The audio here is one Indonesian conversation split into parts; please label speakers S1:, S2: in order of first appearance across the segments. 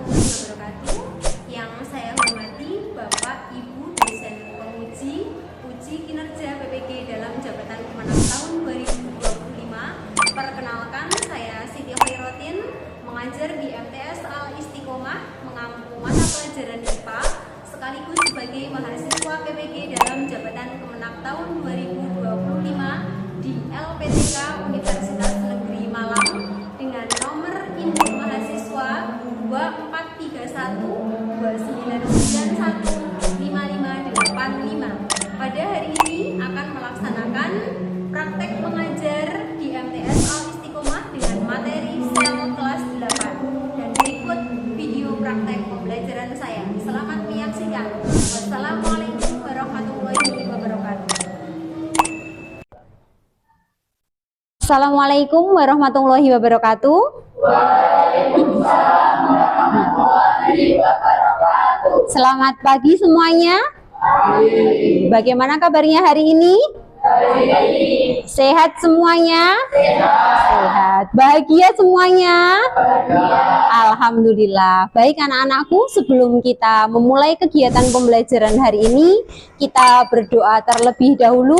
S1: warahmatullahi wabarakatuh. Yang saya hormati Bapak Ibu dosen penguji uji kinerja PPG dalam jabatan kemenang tahun 2025. Perkenalkan, saya Siti Khairotin, mengajar di MTS Al Istiqomah, mengampu mata pelajaran IPA sekaligus sebagai mahasiswa PPG dalam jabatan kemenang tahun 2025 di LPTK Universitas Negeri Malang dengan nomor induk mahasiswa 243129915585. Pada hari ini akan melaksanakan praktek mengajar di MTS Al Istiqomah dengan materi sel kelas 8. Dan berikut video praktek pembelajaran saya. Selamat menyaksikan. Wassalamualaikum warahmatullahi wabarakatuh.
S2: Assalamualaikum warahmatullahi wabarakatuh.
S3: Waalaikumsalam warahmatullahi wabarakatuh.
S2: Selamat pagi semuanya. Bagaimana kabarnya hari ini? Sehat semuanya? Sehat. Bahagia semuanya? Alhamdulillah. Baik anak-anakku, sebelum kita memulai kegiatan pembelajaran hari ini, kita berdoa terlebih dahulu.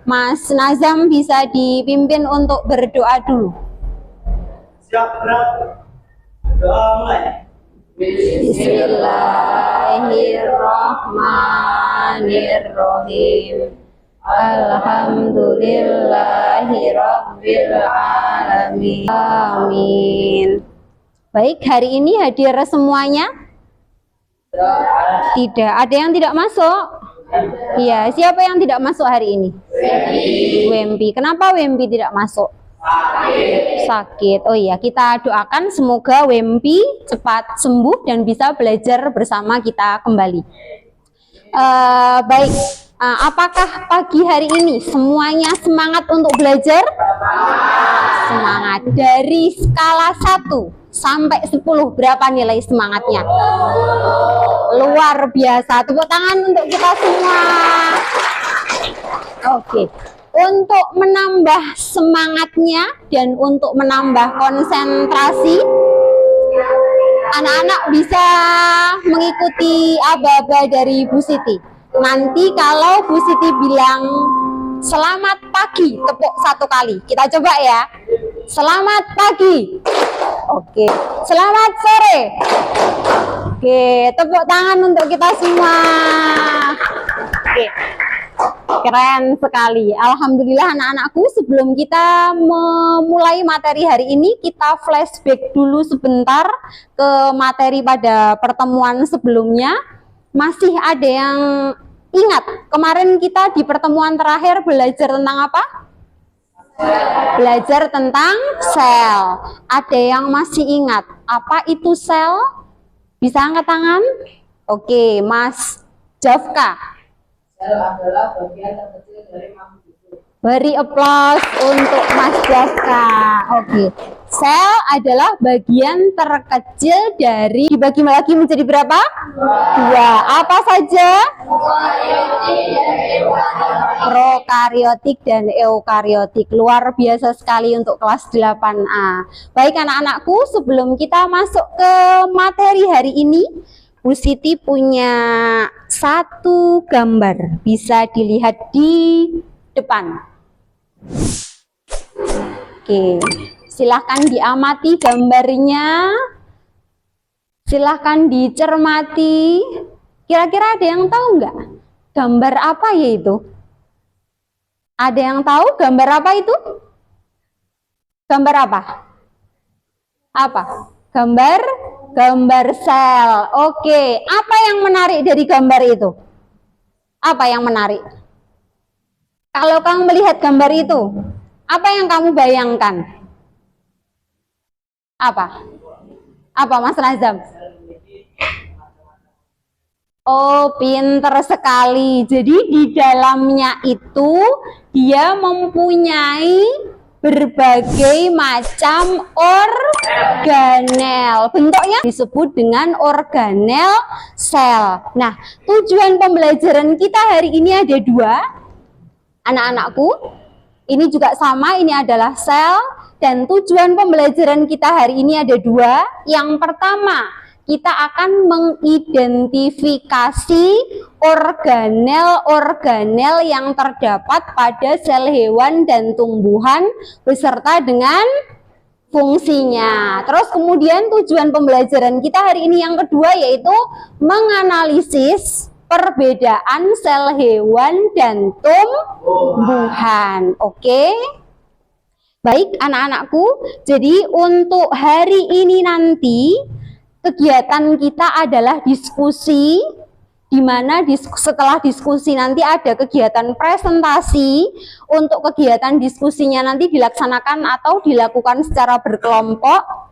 S2: Mas Nazam bisa dipimpin untuk berdoa dulu.
S3: Siap, berat. Doa mulai.
S2: Bismillahirrahmanirrahim. Alhamdulillahirabbil alamin. Amin. Baik, hari ini hadir semuanya? Tidak. Ada yang tidak masuk? Iya, siapa yang tidak masuk hari ini? Wempi. Kenapa Wempi tidak masuk? Sakit. Oh iya, kita doakan semoga Wempi cepat sembuh dan bisa belajar bersama kita kembali. Baik, apakah pagi hari ini semuanya semangat untuk belajar? Semangat. Dari skala 1 sampai 10 berapa nilai semangatnya? Luar biasa. Tepuk tangan untuk kita semua. Oke. Untuk menambah semangatnya dan untuk menambah konsentrasi, anak-anak bisa mengikuti aba-aba dari Bu Siti. Nanti kalau Bu Siti bilang selamat pagi, tepuk 1 kali. Kita coba ya. Selamat pagi. Oke. Selamat sore. Oke, tepuk tangan untuk kita semua. Oke. Keren sekali. Alhamdulillah anak-anakku, sebelum kita memulai materi hari ini, kita flashback dulu sebentar ke materi pada pertemuan sebelumnya. Masih ada yang ingat kemarin kita di pertemuan terakhir belajar tentang apa? Belajar tentang sel. Ada yang masih ingat apa itu sel? Bisa angkat tangan? Oke, Mas Jafka.
S4: Sel adalah bagian terkecil dari makhluk hidup.
S2: Beri aplaus untuk Mas Jafka. Oke. Sel adalah bagian terkecil dari, dibagi lagi menjadi berapa? 2. Apa saja? Prokariotik dan eukariotik. Luar biasa sekali untuk kelas 8A. Baik anak-anakku, sebelum kita masuk ke materi hari ini, Bu Siti punya satu gambar, bisa dilihat di depan. Oke, silahkan diamati gambarnya, silahkan dicermati. Kira-kira ada yang tahu nggak? Gambar apa ya itu? Ada yang tahu gambar apa itu? Gambar apa? Apa? Gambar sel. Oke, apa yang menarik dari gambar itu? Apa yang menarik? Kalau kamu melihat gambar itu, apa yang kamu bayangkan? Apa? Apa Mas Nazam? Oh, pinter sekali. Jadi di dalamnya itu dia mempunyai berbagai macam organel. Bentuknya disebut dengan organel sel. Nah, tujuan pembelajaran kita hari ini ada 2. Anak-anakku, ini juga sama, ini adalah sel. Dan tujuan pembelajaran kita hari ini ada 2. Yang pertama, kita akan mengidentifikasi organel-organel yang terdapat pada sel hewan dan tumbuhan beserta dengan fungsinya. Terus kemudian tujuan pembelajaran kita hari ini yang kedua yaitu menganalisis perbedaan sel hewan dan tumbuhan. Oke. Baik anak-anakku, jadi untuk hari ini nanti kegiatan kita adalah diskusi, di mana setelah diskusi nanti ada kegiatan presentasi. Untuk kegiatan diskusinya nanti dilaksanakan atau dilakukan secara berkelompok.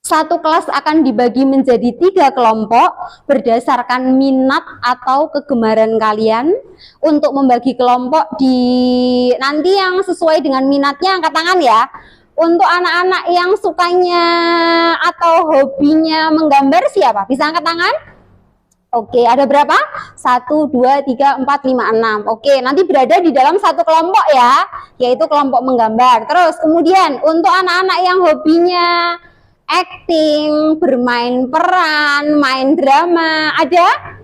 S2: Satu kelas akan dibagi menjadi 3 kelompok berdasarkan minat atau kegemaran kalian. Untuk membagi kelompok nanti yang sesuai dengan minatnya angkat tangan ya. Untuk anak-anak yang sukanya atau hobinya menggambar siapa? Bisa angkat tangan? Oke, ada berapa? 1, 2, 3, 4, 5, 6. Oke, nanti berada di dalam satu kelompok ya, yaitu kelompok menggambar. Terus kemudian untuk anak-anak yang hobinya acting, bermain peran, main drama, ada?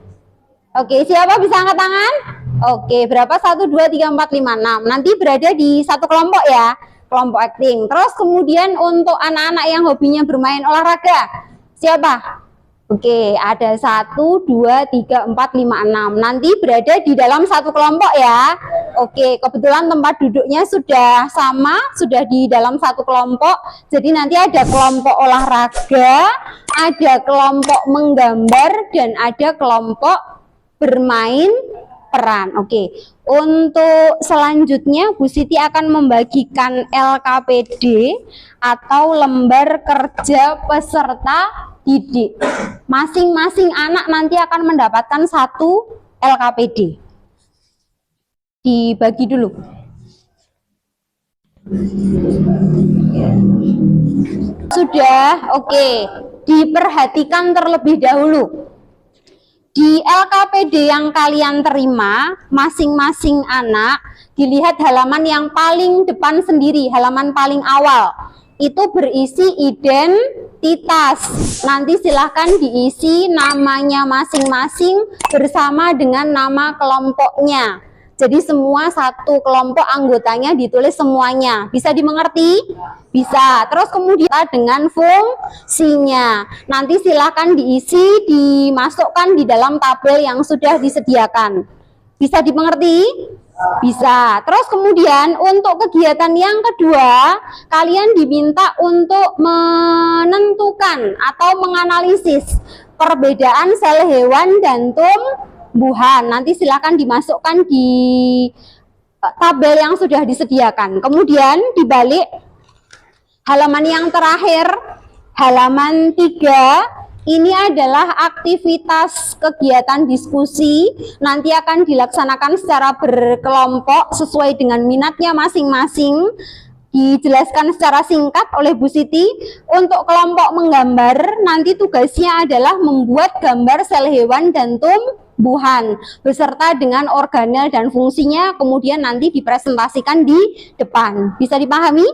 S2: Oke, siapa bisa angkat tangan? Oke, berapa? 1, 2, 3, 4, 5, 6. Nanti berada di satu kelompok ya, kelompok acting. Terus kemudian untuk anak-anak yang hobinya bermain olahraga, siapa? Oke, ada 1, 2, 3, 4, 5, 6. Nanti berada di dalam satu kelompok ya. Oke, kebetulan tempat duduknya sudah sama, sudah di dalam satu kelompok. Jadi nanti ada kelompok olahraga, ada kelompok menggambar, dan ada kelompok bermain peran. Oke, untuk selanjutnya Bu Siti akan membagikan LKPD atau lembar kerja peserta didik. Masing-masing anak nanti akan mendapatkan 1 LKPD. Dibagi dulu. Sudah, oke. Diperhatikan terlebih dahulu. Di LKPD yang kalian terima, masing-masing anak dilihat halaman yang paling depan sendiri, halaman paling awal. Itu berisi identitas. Nanti silahkan diisi namanya masing-masing bersama dengan nama kelompoknya. Jadi semua satu kelompok anggotanya ditulis semuanya. Bisa dimengerti? Bisa. Terus kemudian dengan fungsinya. Nanti silahkan diisi, dimasukkan di dalam tabel yang sudah disediakan. Bisa dimengerti? Bisa. Terus kemudian untuk kegiatan yang kedua, kalian diminta untuk menentukan atau menganalisis perbedaan sel hewan dan tumbuhan. Nanti silakan dimasukkan di tabel yang sudah disediakan. Kemudian dibalik halaman yang terakhir, halaman 3. Ini adalah aktivitas kegiatan diskusi, nanti akan dilaksanakan secara berkelompok sesuai dengan minatnya masing-masing. Dijelaskan secara singkat oleh Bu Siti. Untuk kelompok menggambar, nanti tugasnya adalah membuat gambar sel hewan dan tumbuhan beserta dengan organel dan fungsinya, kemudian nanti dipresentasikan di depan. Bisa dipahami?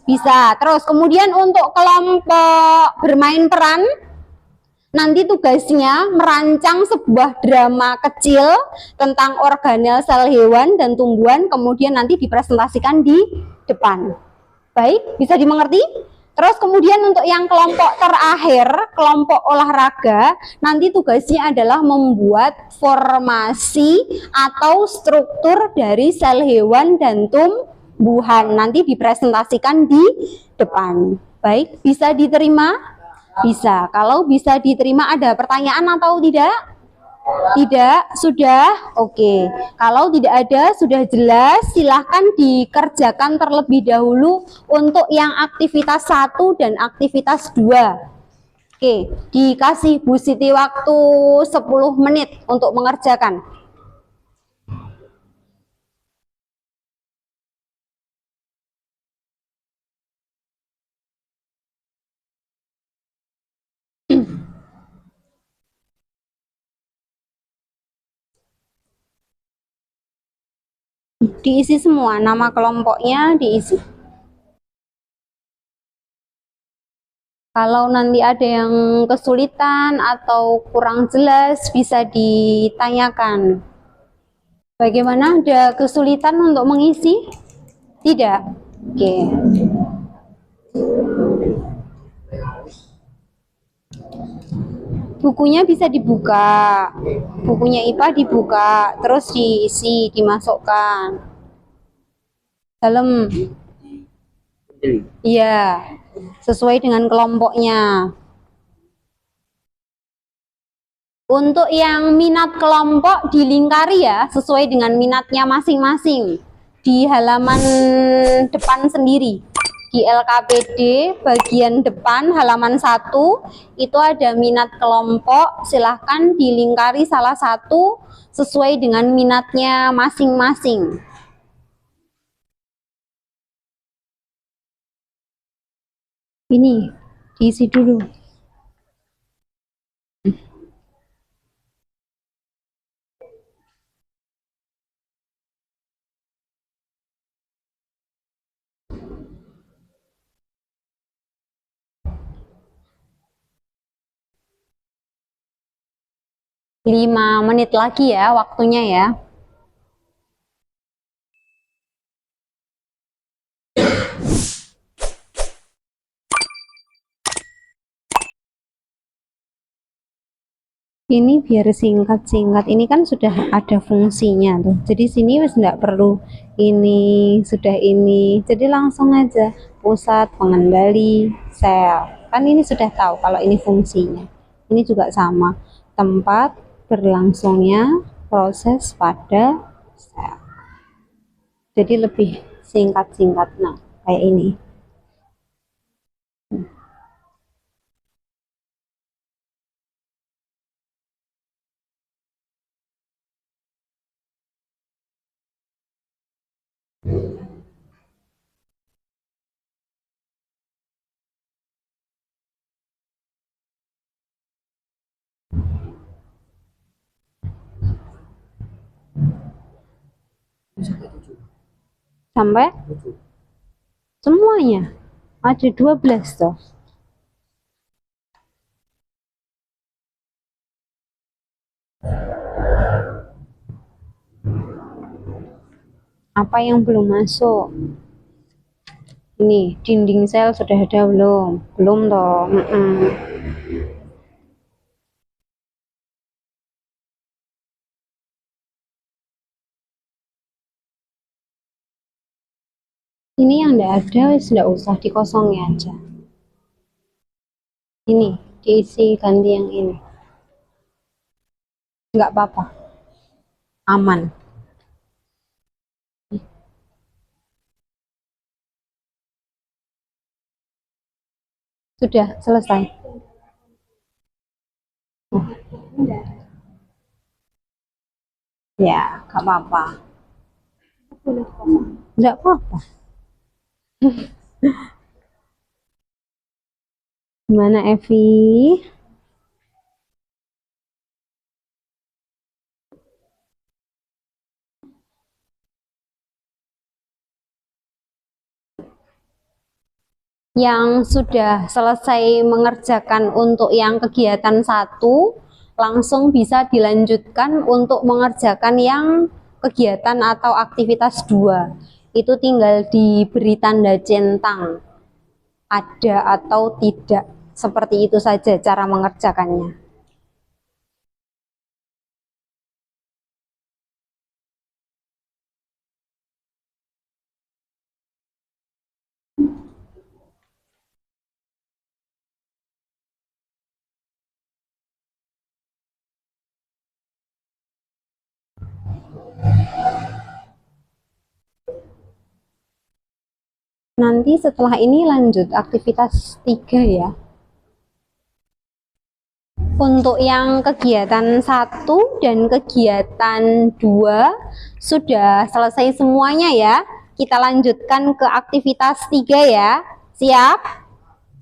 S2: Bisa. Terus kemudian untuk kelompok bermain peran, nanti tugasnya merancang sebuah drama kecil tentang organel sel hewan dan tumbuhan, kemudian nanti dipresentasikan di depan. Baik, bisa dimengerti? Terus kemudian untuk yang kelompok terakhir, kelompok olahraga, nanti tugasnya adalah membuat formasi atau struktur dari sel hewan dan tumbuhan. Nanti dipresentasikan di depan. Baik, bisa diterima? Bisa. Kalau bisa diterima, ada pertanyaan atau tidak? Tidak? Sudah? Oke. Kalau tidak ada, sudah jelas, silahkan dikerjakan terlebih dahulu untuk yang aktivitas 1 dan aktivitas 2. Oke, dikasih Bu Siti waktu 10 menit untuk mengerjakan. Diisi semua, nama kelompoknya diisi. Kalau nanti ada yang kesulitan atau kurang jelas bisa ditanyakan. Bagaimana, ada kesulitan untuk mengisi? Tidak? Oke. Bukunya bisa dibuka. Bukunya IPA dibuka, terus diisi, dimasukkan. Dalam. Iya, sesuai dengan kelompoknya. Untuk yang minat kelompok dilingkari ya, sesuai dengan minatnya masing-masing. Di halaman depan sendiri. Di LKPD bagian depan halaman 1 itu ada minat kelompok, silahkan dilingkari salah satu sesuai dengan minatnya masing-masing. Ini diisi dulu. Lima menit lagi ya waktunya ya. Ini biar singkat-singkat. Ini kan sudah ada fungsinya tuh. Jadi sini wis enggak perlu ini, sudah ini. Jadi langsung aja pusat pengendali sel. Kan ini sudah tahu kalau ini fungsinya. Ini juga sama. Tempat berlangsungnya proses pada sel. Jadi lebih singkat-singkat. Nah, kayak ini. Sampai semuanya ada 12 toh. Apa yang belum masuk? Ini dinding sel sudah ada belum? Belum toh. Ini yang enggak ada, sudah usah dikosongi aja. Ini diisi, ganti yang ini. Enggak apa-apa, aman. Sudah selesai. Ya, enggak apa-apa. Enggak apa-apa. Gimana Evi? Yang sudah selesai mengerjakan untuk yang kegiatan 1 langsung bisa dilanjutkan untuk mengerjakan yang kegiatan atau aktivitas 2. Itu tinggal diberi tanda centang, ada atau tidak. Seperti itu saja cara mengerjakannya. Nanti setelah ini lanjut aktivitas 3 ya. Untuk yang kegiatan 1 dan kegiatan 2 sudah selesai semuanya ya. Kita lanjutkan ke aktivitas 3 ya. Siap?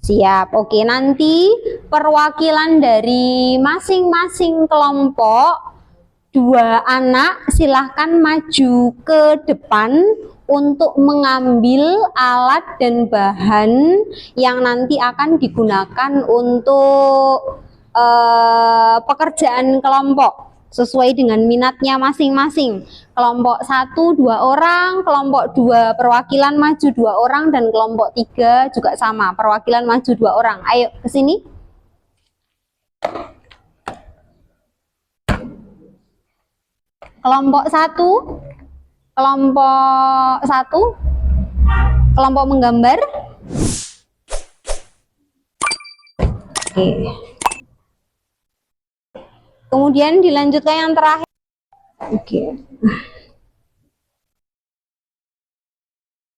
S2: Siap. Oke, nanti perwakilan dari masing-masing kelompok 2 anak silahkan maju ke depan untuk mengambil alat dan bahan yang nanti akan digunakan untuk pekerjaan kelompok sesuai dengan minatnya masing-masing. Kelompok 1 2 orang, kelompok 2 perwakilan maju 2 orang, dan kelompok 3 juga sama, perwakilan maju 2 orang. Ayo ke sini. Kelompok 1, kelompok menggambar. Oke. Kemudian dilanjutkan yang terakhir. Oke.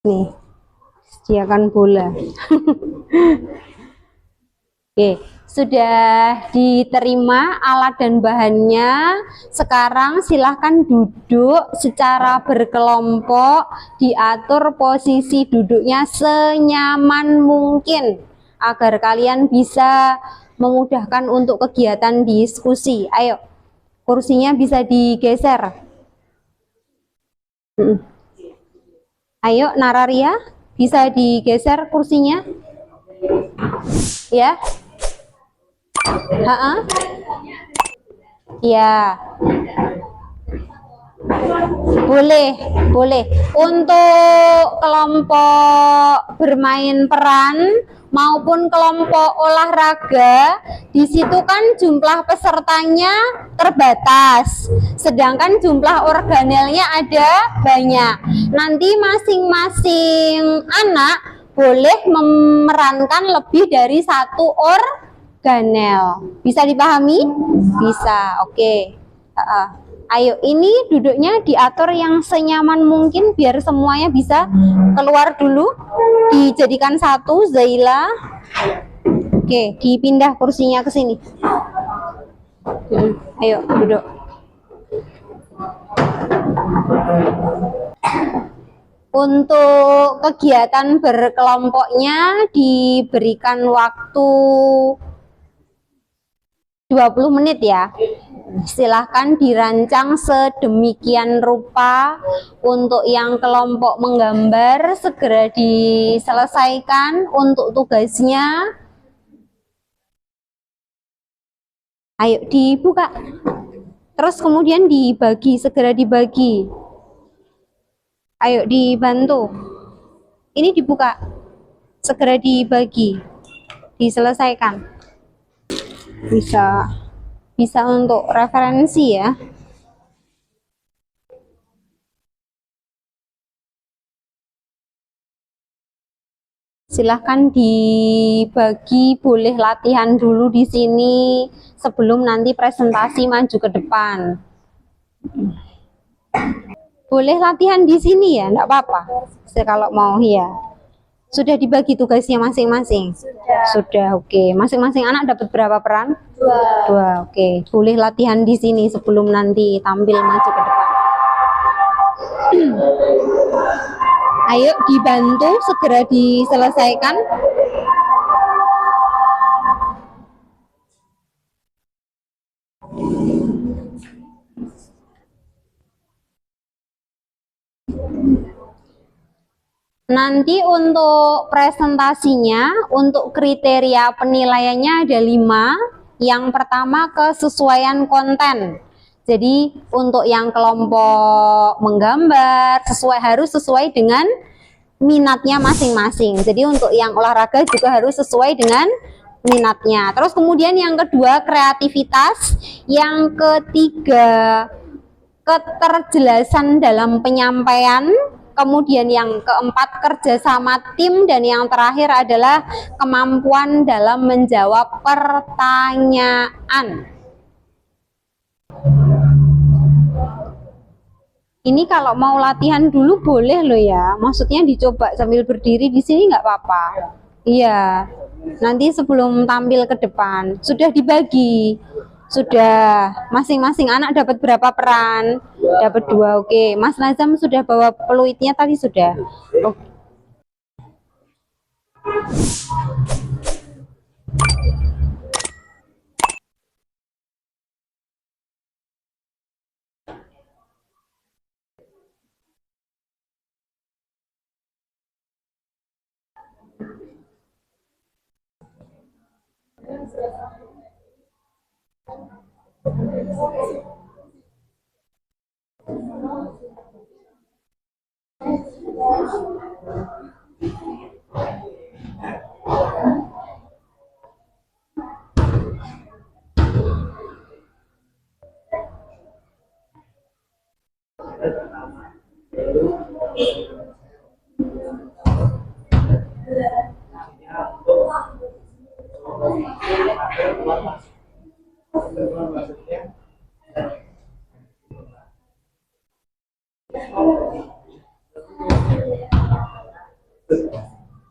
S2: Nih, sediakan bola. Oke, sudah diterima alat dan bahannya. Sekarang silahkan duduk secara berkelompok, diatur posisi duduknya senyaman mungkin agar kalian bisa memudahkan untuk kegiatan diskusi. Ayo, kursinya bisa digeser. Ayo, Nararia, bisa digeser kursinya? Ya. Ya. Boleh. Untuk kelompok bermain peran maupun kelompok olahraga, di situ kan jumlah pesertanya terbatas, sedangkan jumlah organelnya ada banyak. Nanti masing-masing anak boleh memerankan lebih dari 1 organel. Bisa dipahami? Bisa. Oke. Ayo, ini duduknya diatur yang senyaman mungkin biar semuanya bisa keluar dulu. Dijadikan 1, Zaila. Oke, dipindah kursinya ke sini. Ayo, duduk. Untuk kegiatan berkelompoknya diberikan waktu 20 menit ya. Silahkan dirancang sedemikian rupa. Untuk yang kelompok menggambar segera diselesaikan untuk tugasnya. Ayo dibuka. Terus kemudian dibagi, segera dibagi. Ayo dibantu. Ini dibuka. Segera dibagi. Diselesaikan. Bisa untuk referensi ya. Silahkan dibagi, boleh latihan dulu di sini sebelum nanti presentasi maju ke depan. Boleh latihan di sini ya, enggak apa-apa. Kalau mau ya. Sudah dibagi tugasnya masing-masing? Sudah, oke. Masing-masing anak dapat berapa peran? 2, oke. Boleh latihan di sini sebelum nanti tampil maju ke depan. Ayo dibantu, segera diselesaikan. Nanti untuk presentasinya, untuk kriteria penilaiannya ada 5. Yang pertama, kesesuaian konten. Jadi untuk yang kelompok menggambar harus sesuai dengan minatnya masing-masing. Jadi untuk yang olahraga juga harus sesuai dengan minatnya. Terus kemudian yang kedua, kreativitas. Yang ketiga, keterjelasan dalam penyampaian. Kemudian yang keempat, kerjasama tim. Dan yang terakhir adalah kemampuan dalam menjawab pertanyaan. Ini kalau mau latihan dulu boleh loh ya. Maksudnya dicoba sambil berdiri di sini nggak apa-apa. Iya. Nanti sebelum tampil ke depan. Sudah dibagi. Sudah. Masing-masing anak dapat berapa peran? Dapat 2. Oke. Mas Nazam sudah bawa peluitnya tadi sudah. Oke.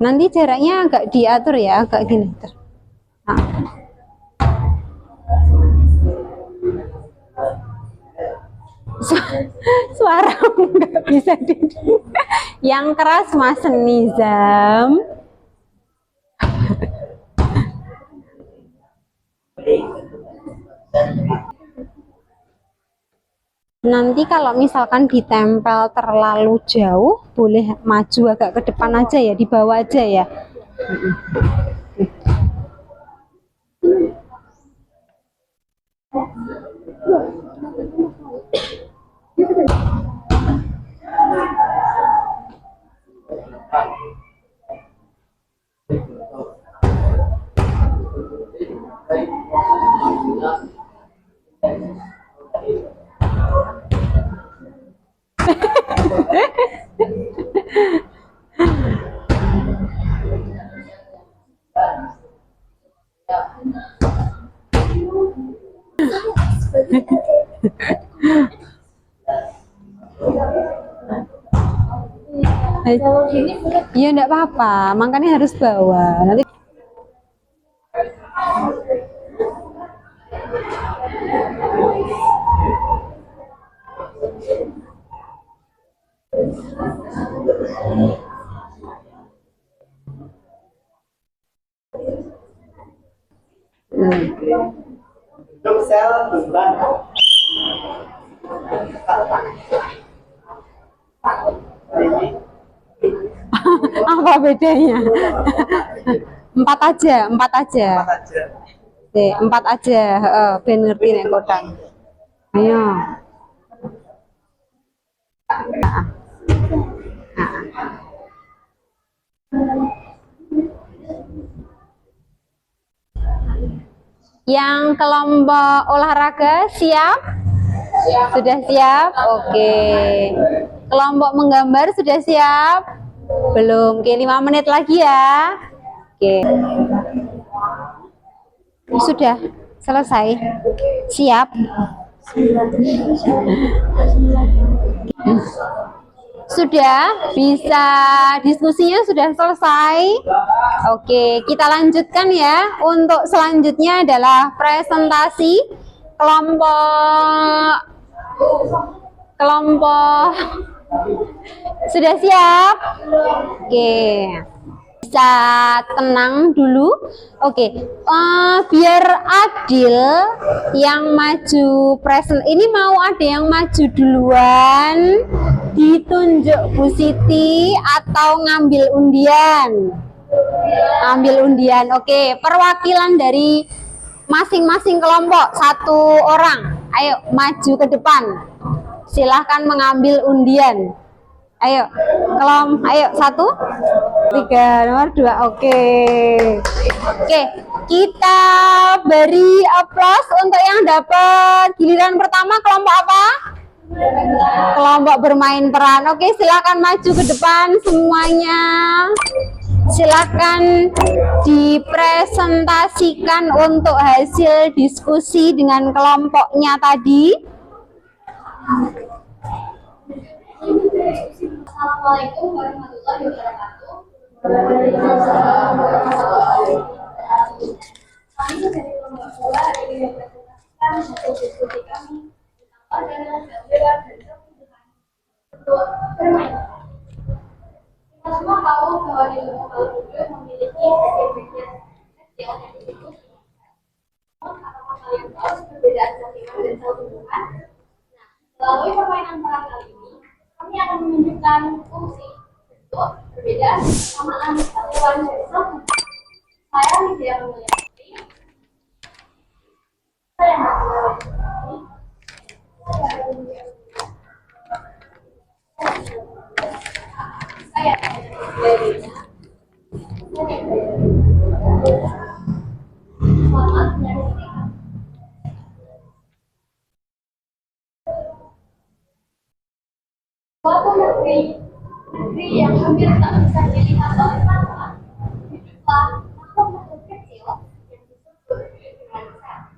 S2: Nanti jaraknya agak diatur ya, agak gini. Nah. Suara nggak bisa di yang keras Mas Nizam. Nanti kalau misalkan ditempel terlalu jauh, boleh maju agak ke depan aja ya, di bawah aja ya. Ya enggak apa-apa, makanya harus bawa. Nanti
S3: Untuk sel beban.
S2: apa bedanya? Empat aja, empat aja. Oke, empat aja. Ben ngerti nek kodang. Ayo. Nah. Yang kelompok olahraga siap? Sudah siap? Oke. Kelompok menggambar sudah siap? Belum. Oke, 5 menit lagi ya. Oke. Sudah selesai. Siap? Sudah, bisa diskusinya sudah selesai. Oke, kita lanjutkan ya. Untuk selanjutnya adalah presentasi kelompok sudah siap? Oke, bisa tenang dulu. Oke, biar adil yang maju present ini, mau ada yang maju duluan ditunjuk Bu Siti atau ngambil undian? Ambil undian. Oke, perwakilan dari masing-masing kelompok 1 orang, ayo maju ke depan, silahkan mengambil undian. Ayo, ayo 1, 3, nomor 2. Oke, kita beri aplaus untuk yang dapat giliran pertama. Kelompok apa? Kelompok bermain peran. Oke, silakan maju ke depan semuanya. Silakan dipresentasikan untuk hasil diskusi dengan kelompoknya tadi.
S5: Assalamualaikum warahmatullahi wabarakatuh. Kami dari kelompok bola hari ini mempresentasikan hasil diskusi kami tentang adalah gambir dan kebutuhan untuk bermain. Kita semua tahu bahwa di lubuk Balabudur memiliki bagian kecil yang disebut apakah kalian tahu perbedaan sentimen dan kebutuhan? Nah, melalui permainan peran kali ini, kami akan menunjukkan fungsi, bentuk, perbedaan, kesamaan, satuan, dan satu. Saya Lydia Mulyati Saya belajarnya. Selamat menyaksikan. Suatu negeri yang hampir tak bisa dilihat oleh mata, hiduplah makhluk-makhluk kecil yang disebut dengan sel.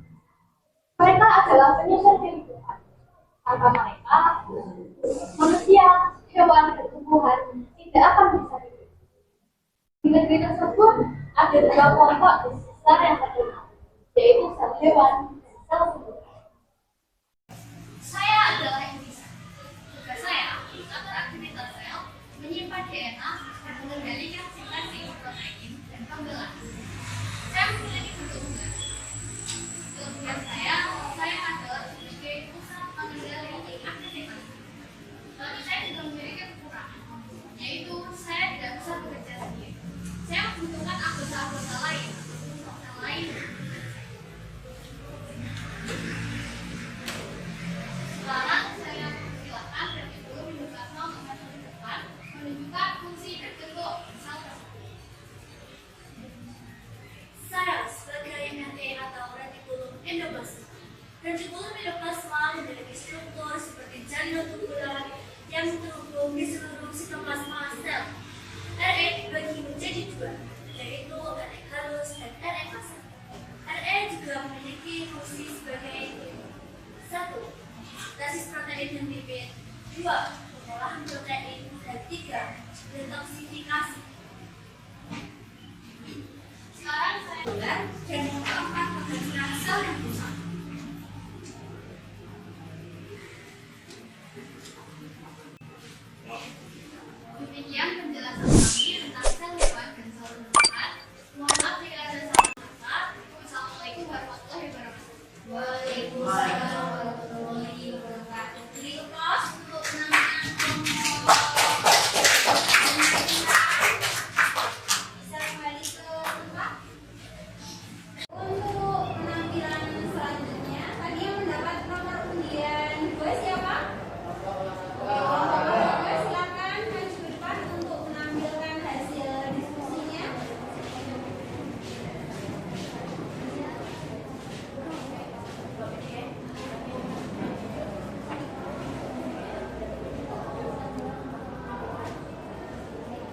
S5: Mereka adalah penyusun kehidupan. Tanpa mereka, manusia, hewan, dan tumbuhan tidak akan bisa hidup. Di negeri tersebut ada dua kelompok besar yang terkenal, yaitu sel hewan dan sel tumbuhan. Saya adalah Elisa. Tugas saya mengatur aktivitas sel, menyimpan DNA, dan mengendalikan sintesis protein dan pembelah. Saya memiliki bentuk unggas. Tugas saya adalah sebagai pusat pengendali aktivitas. Tapi saya juga memiliki kekurangan, yaitu saya tidak bisa bekerja sendiri. Saya membutuhkan anggota-anggota lain untuk sel lain. Sekarang saya persilakan dari dulu Mendokasma menghadap ke depan menunjukkan fungsi dan bentuk sel tersebut.
S6: Saya sebagai MNE atau retikulum endoplasma. Retikulum endoplasma memiliki struktur seperti jaringan tubular yang terhubung di seluruh sitoplasma sel. RE dibagi menjadi dua, yaitu RE halus dan RE kasar. RE juga memiliki fungsi sebagai 1. Basis protein dan lipid, 2. Pengolahan protein, dan 3. Detoksifikasi.
S5: Sekarang saya
S6: Dan yang keempat penggantian sel yang rusak.
S5: demikian penjelasan kami tentang sel hewan dan sel tumbuhan. Mohon maaf jika ada salah kata. Wassalamualaikum warahmatullahi wabarakatuh.
S6: Waalaikumsalam warahmatullahi wabarakatuh. Kelas untuk penanganan bisa kembali ke tempat.
S1: Untuk penampilan selanjutnya, tadi yang mendapat nomor undian 2 siapa? Silakan maju ke depan untuk menampilkan hasil diskusinya.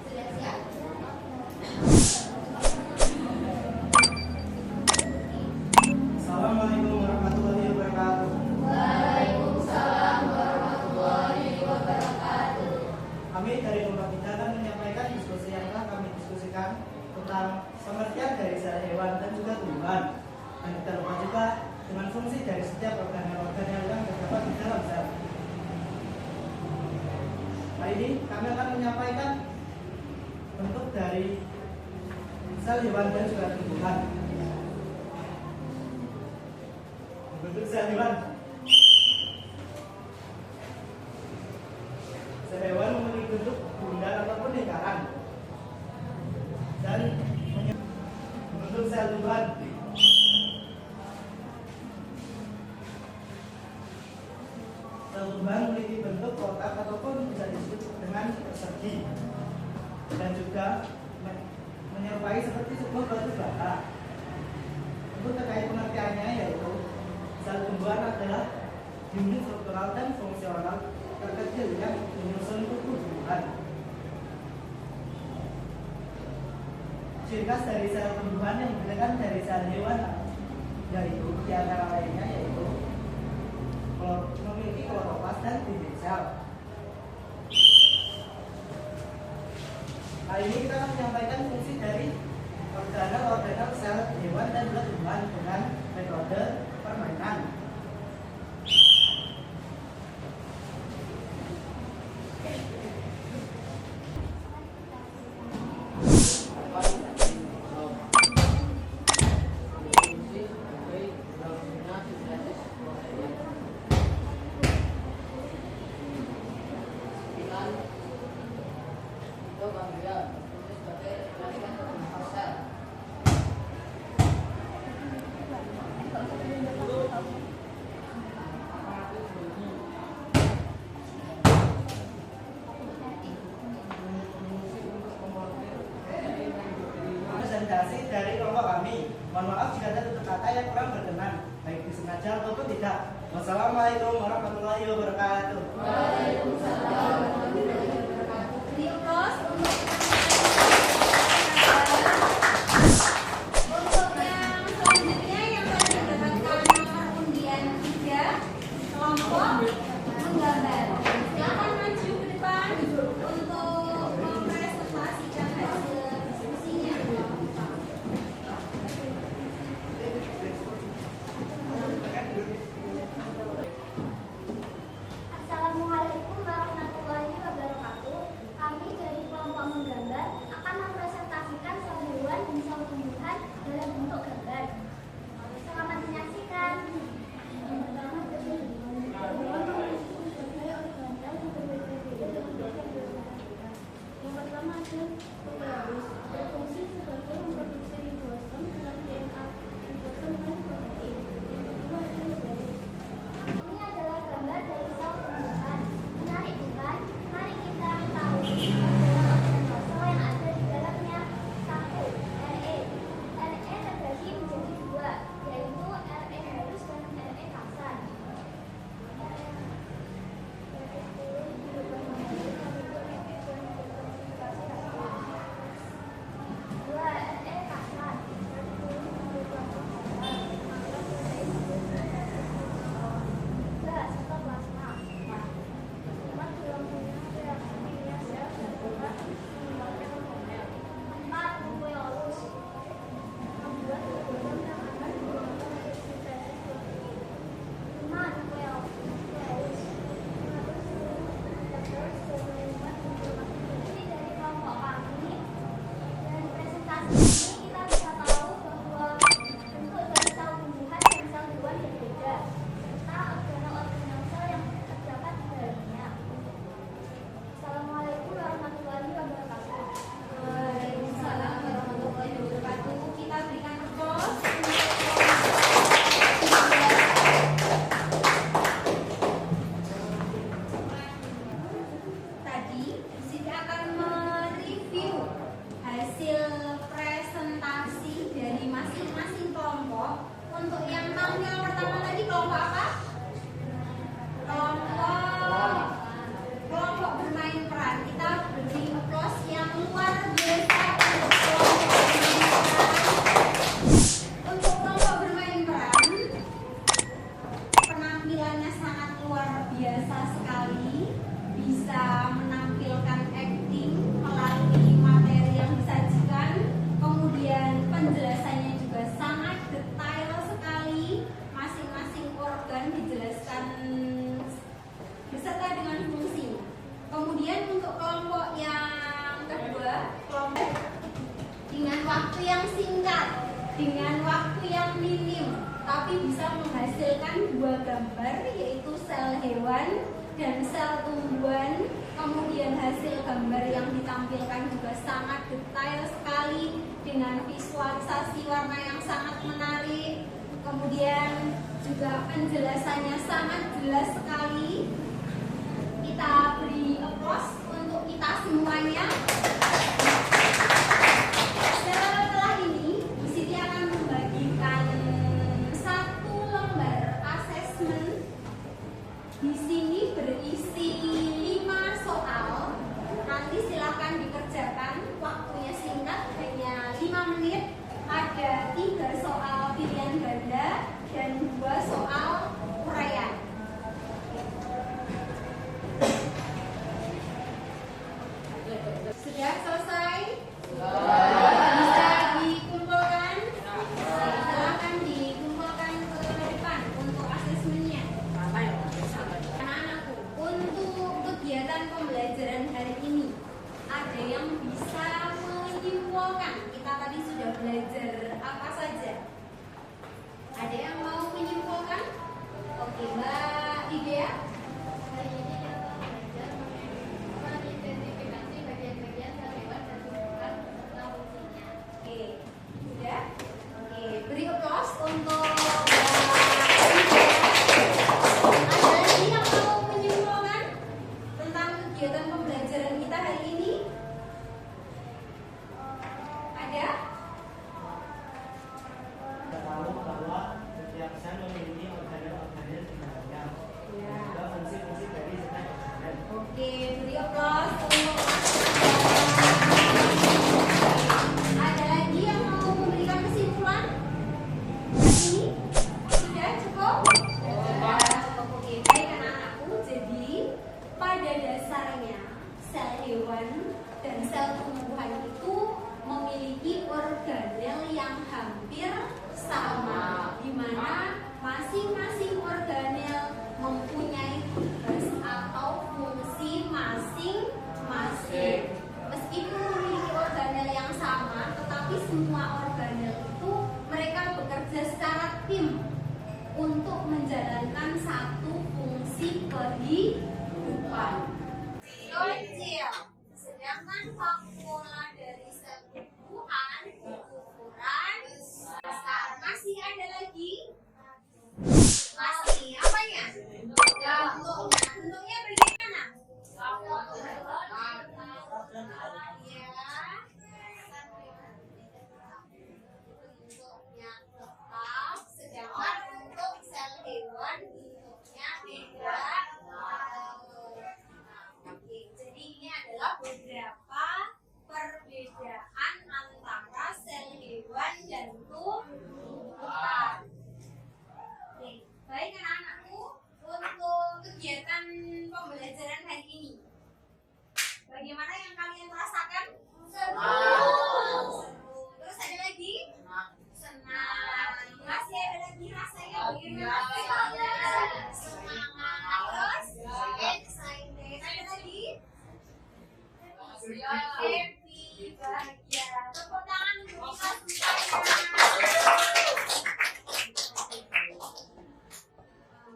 S1: Sudah siap?
S3: Assalamualaikum warahmatullahi wabarakatuh. Kami dari kelompok kita akan menyampaikan diskusi yang telah kami diskusikan tentang pengertian dari sel hewan dan juga tumbuhan. Dan kita lupa juga dengan fungsi dari setiap organ-organ yang terdapat di dalam sel. Hari ini kami akan menyampaikan bentuk dari sel hewan dan juga tumbuhan. Bentuk sel hewan. Sel hewan memiliki bentuk bundar ataupun lingkaran. Dan bentuk sel tumbuhan. Sel tumbuhan memiliki bentuk kotak ataupun bisa disebut dengan persegi. Dan juga menyerupai seperti sebuah batu bata. Untuk terkait pengertiannya yaitu sel tumbuhan adalah unit struktural dan fungsional terkecil yang menyusun tubuh tumbuhan. Ciri khas dari sel tumbuhan yang membedakan dari sel hewan yaitu di antara lainnya yaitu memiliki kloroplas dan dinding sel. Hari ini kita akan menyampaikan fungsi dari organel sel hewan dan juga tumbuhan dengan metode permainan.
S4: Itu kami ya, sebagai
S3: presentasi dari kelompok kami. Mohon maaf jika ada tutur kata yang kurang berkenan, baik disengaja ataupun tidak. Wassalamualaikum warahmatullahi wabarakatuh.
S1: Beri aplaus untuk yang selanjutnya yang tadi mendapatkan nomor undian 3 kelompok menggambar. Silakan maju ke depan untuk mempresentasikan hasil diskusinya.
S5: Assalamualaikum warahmatullahi wabarakatuh. Kami dari kelompok menggambar akan mempresentasikan sel hewan dan sel tumbuhan dalam bentuk gambar. Selamat menyaksikan. Yang pertama ada prokaryotis, berfungsi sebagai memproduksi ribosom dengan DNA ribosom dan protein. Yang kedua ada eukaryotik. Ini adalah gambar dari sel tumbuhan. Menarik bukan? Mari kita tahu adalah organel sel yang ada di dalamnya. 1. RE. RE terbagi menjadi 2, yaitu RE halus dan RE kasar. Ini dari kelompok kami, dan presentasi ini kita bisa tahu bahwa bentuk dari sel tumbuhan dan sel hewan berbeda, serta organel-organel sel yang terdapat di dalamnya. Assalamualaikum warahmatullahi wabarakatuh.
S1: Waalaikumsalam warahmatullahi wabarakatuh. Kita berikan aplaus. Tadi Siti akan mereview hasil presentasi dari masing-masing kelompok. Untuk yang tampil pertama tadi kelompok apa? Kelompok bermain peran. Kita beri aplaus yang luar biasa untuk kelompok bermain peran. Untuk kelompok bermain peran, penampilannya sangat luar biasa sekali. Bisa menampilkan acting melalui materi yang disajikan. Kemudian penjelasannya juga sangat detail sekali. Masing-masing organ dijelaskan beserta dengan fungsi. Kemudian untuk kelompok yang kedua, kelompok dengan waktu yang singkat, dengan waktu yang minim, tapi bisa menghasilkan 2 gambar, yaitu sel hewan dan sel tumbuhan. Kemudian hasil gambar yang ditampilkan juga sangat detail sekali dengan visualisasi warna yang sangat menarik. Kemudian juga penjelasannya sangat jelas sekali. Kita beri aplaus untuk kita semuanya. Setelah ini, Bu Siti akan membagikan 1 lembar asesmen. Di sini berisi 5 soal. Nanti silakan dikerjakan. Waktunya singkat, hanya 5 menit. Ada 3 soal pilihan ganda dan 2 soal uraian. Sudah selesai? Bisa dikumpulkan? Silakan dikumpulkan ke depan untuk asesmennya. Anak-anakku, untuk kegiatan pembelajaran hari ini, ada yang bisa menyimpulkan? Kita tadi sudah belajar apa saja? Ada yang mau menyimpulkan? Oke, Mbak Idea.
S5: Hari ini kita belajar mengidentifikasi bagian-bagian sel hewan dan tumbuhan serta fungsinya.
S1: Oke, sudah? Oke, beri aplaus untuk Mbak Idea. Ada lagi yang mau menyimpulkan tentang kegiatan pembelajaran kita hari ini? Ada? sama, di mana masing-masing organel mempunyai tugas atau fungsi masing-masing. Meskipun memiliki organel yang sama, tetapi semua organel itu mereka bekerja secara tim untuk menjalankan satu fungsi kehidupan. Kecil, sedangkan formula dari sel tumbuhan ukuran besar. Masih ada lagi? Masih apanya? Bentuknya bagaimana? Bentuknya tetap, sedangkan untuk sel hewan bentuknya beda. Oke, jadi ini adalah beberapa perbedaan antara sel hewan dan tumbuhan. Oke, baik anak-anakku, untuk kegiatan pembelajaran hari ini, bagaimana yang kalian rasakan? Seru. Terus ada lagi? Senang. Masih ada lagi rasanya bagaimana? Semangat. Terus excited. Ada lagi? Happy, bahagia. Tepuk tangan untuk kita semuanya.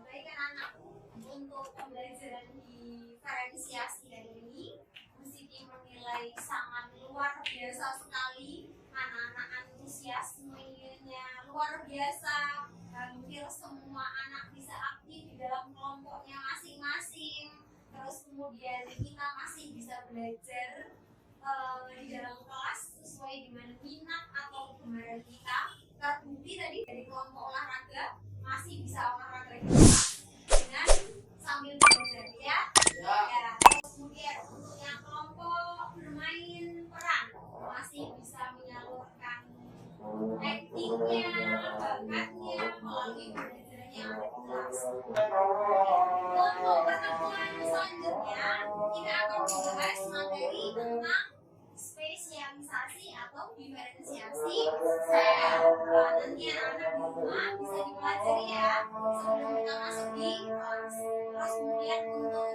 S1: Baik anak-anakku, untuk pembelajaran di diferensiasi hari ini, Bu Siti menilai sangat luar biasa sekali. Anak-anak antusiasmenya luar biasa. Hampir semua anak bisa aktif di dalam kelompoknya masing-masing. Terus kemudian kita masih bisa belajar di dalam kelas sesuai dengan minat atau kegemaran kita. Terbukti tadi dari kelompok olahraga masih bisa olahraga di kelas dengan sambil belajar ya. Ya. Terus kemudian untuk yang kelompok bermain peran masih bisa menyalurkan aktingnya, bakatnya melalui pembelajaran yang ada di kelas. Untuk pertemuan selanjutnya kita akan membahas materi tentang spesialisasi atau diferensiasi sel. Nanti anak-anak di rumah bisa dipelajari ya sebelum kita masuk di kelas. Terus kemudian untuk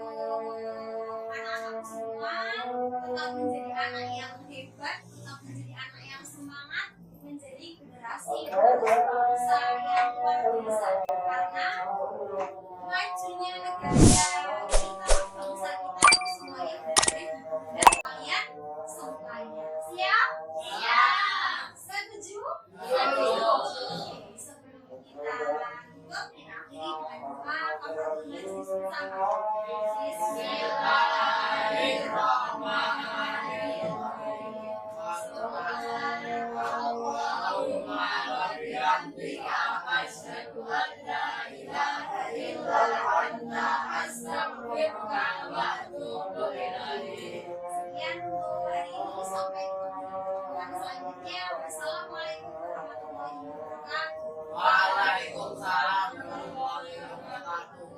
S1: anak-anak semua tetap menjadi anak yang hebat, tetap menjadi anak yang semangat, menjadi generasi bangsa yang luar biasa. Karena majunya negara kita, bangsa kita itu semuanya berada di pundak kalian semuanya. Siap? Siap. Setuju? Setuju. Sebelum kita tutup, kita akhiri dengan doa kafaratul majlis bersama. Bismillahirrahmanirrahim. Subhanallahumma wa bihamdika asyhadu an la ilaha illa anta astaghfiruka wa atubu ilaik. Sekian untuk hari ini, sampai ketemu yang selanjutnya. Wassalamualaikum warahmatullahi wabarakatuh. Waalaikumsalam warahmatullahi wabarakatuh.